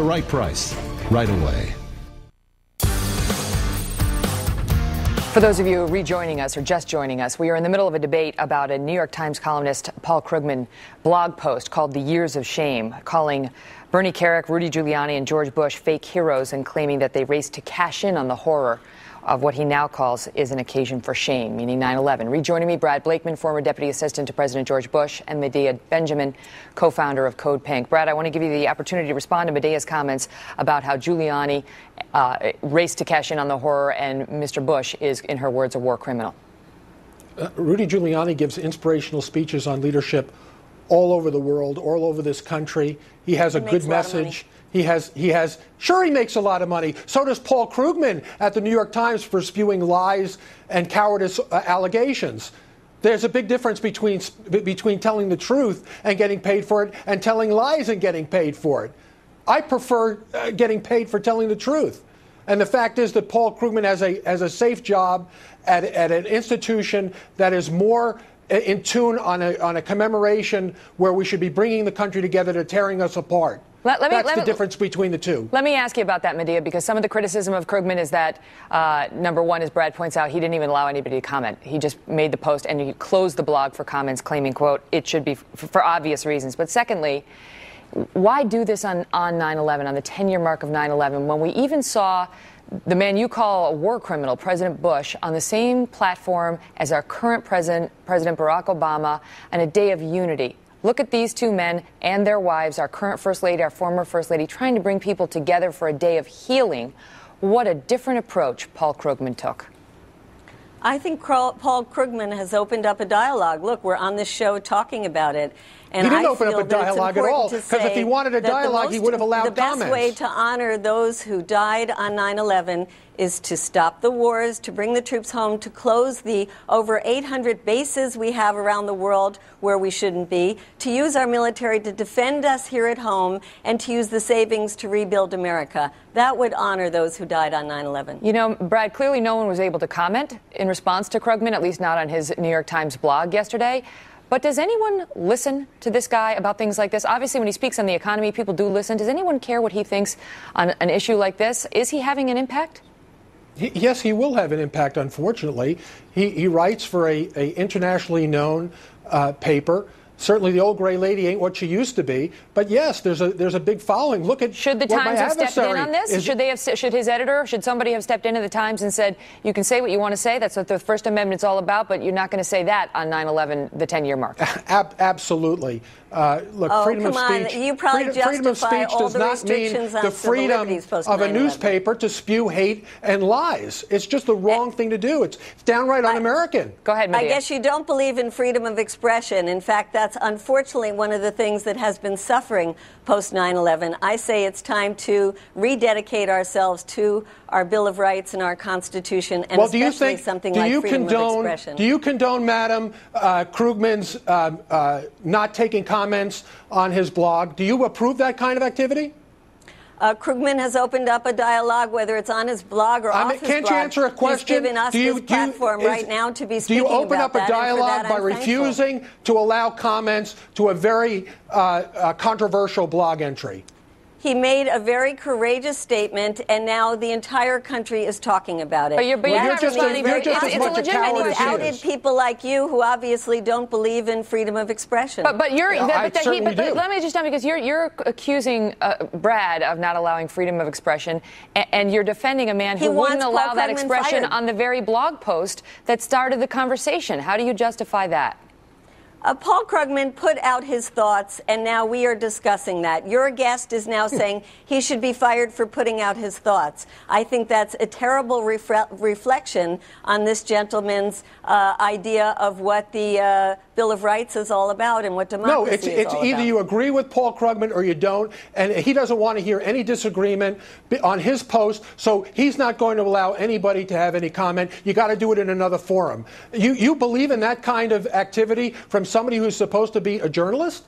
The right price, right away. For those of you rejoining us or just joining us, we are in the middle of a debate about a New York Times columnist, Paul Krugman, blog post called The Years of Shame, calling Bernie Kerik, Rudy Giuliani, and George Bush fake heroes and claiming that they raced to cash in on the horror of what he now calls is an occasion for shame, meaning 9/11. Rejoining me, Brad Blakeman, former Deputy Assistant to President George Bush, and Medea Benjamin, co-founder of Code Pink. Brad, I want to give you the opportunity to respond to Medea's comments about how Giuliani raced to cash in on the horror and Mr. Bush is, in her words, a war criminal. Rudy Giuliani gives inspirational speeches on leadership all over the world, all over this country. He has a good message. Sure, he makes a lot of money. So does Paul Krugman at the New York Times for spewing lies and cowardice allegations. There's a big difference between telling the truth and getting paid for it and telling lies and getting paid for it. I prefer getting paid for telling the truth. And the fact is that Paul Krugman has a safe job at an institution that is more in tune on a commemoration where we should be bringing the country together to tearing us apart. That's the difference between the two. Let me ask you about that, Medea, because some of the criticism of Krugman is that, number one, as Brad points out, he didn't even allow anybody to comment. He just made the post and he closed the blog for comments, claiming, quote, it should be for obvious reasons. But secondly, why do this on 9/11, on the 10-year mark of 9/11, when we even saw the man you call a war criminal, President Bush, on the same platform as our current president, President Barack Obama, on a day of unity? Look at these two men and their wives, our current First Lady, our former First Lady, trying to bring people together for a day of healing. What a different approach Paul Krugman took. I think Paul Krugman has opened up a dialogue. Look, we're on this show talking about it. And he didn't open up a dialogue at all, because if he wanted a dialogue, he would have allowed comments. The best way to honor those who died on 9/11 is to stop the wars, to bring the troops home, to close the over 800 bases we have around the world where we shouldn't be, to use our military to defend us here at home, and to use the savings to rebuild America. That would honor those who died on 9/11. You know, Brad, clearly no one was able to comment in response to Krugman, at least not on his New York Times blog yesterday. But does anyone listen to this guy about things like this? Obviously, when he speaks on the economy, people do listen. Does anyone care what he thinks on an issue like this? Is he having an impact? Yes, he will have an impact, unfortunately. He writes for a internationally known paper. Certainly the old gray lady ain't what she used to be. But yes, there's a big following. Look at Should the Times have stepped in on this? Should his editor, should somebody have stepped into the Times and said, you can say what you want to say, that's what the First Amendment's all about, but you're not going to say that on 9/11, the 10-year mark? Absolutely. Look, freedom of speech. You probably freedom of speech does not mean the freedom of a newspaper to spew hate and lies. It's just the wrong thing to do. It's downright un-American. Go ahead, Medea. I guess you don't believe in freedom of expression. In fact, that's unfortunately one of the things that has been suffering post 9/11. I say it's time to rededicate ourselves to our Bill of Rights and our Constitution, and especially something like freedom of expression. Do you condone, Madam, Krugman's not taking comments on his blog? Do you approve that kind of activity? Krugman has opened up a dialogue, whether it's on his blog or off his blog. Can't you answer a question? He's given us this platform right now to be speaking about that. Do you open up a dialogue by refusing to allow comments to a very controversial blog entry? He made a very courageous statement, and now the entire country is talking about it. But you're not responding. It's a legitimate outed people like you who obviously don't believe in freedom of expression. But let me just because you're accusing Brad of not allowing freedom of expression, and you're defending a man who wouldn't allow that expression on the very blog post that started the conversation. How do you justify that? Paul Krugman put out his thoughts, and now we are discussing that. Your guest is now saying he should be fired for putting out his thoughts. I think that's a terrible reflection on this gentleman's idea of what the Bill of Rights is all about and what democracy is all about. No, it's either you agree with Paul Krugman or you don't, and he doesn't want to hear any disagreement on his post, so he's not going to allow anybody to have any comment. You got to do it in another forum. You believe in that kind of activity from somebody who's supposed to be a journalist?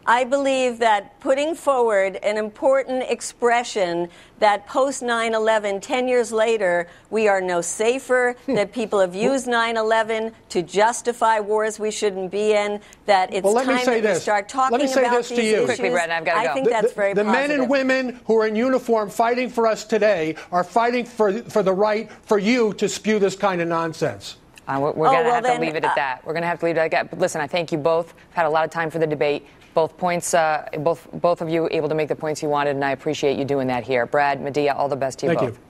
I believe that putting forward an important expression that post 9/11, 10 years later, we are no safer, that people have used 9/11 to justify wars we shouldn't be in, that it's time that we start talking about these issues. Quickly, Brett, I've got to go. I think that's very the positive. men and women who are in uniform fighting for us today are fighting for the right for you to spew this kind of nonsense. We're going to have to leave it at that. We're going to have to leave it at that. But listen, I thank you both. I've had a lot of time for the debate. Both points, both of you able to make the points you wanted, and I appreciate you doing that here. Brad, Medea, all the best to you both. Thank you.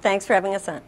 Thanks for having us on.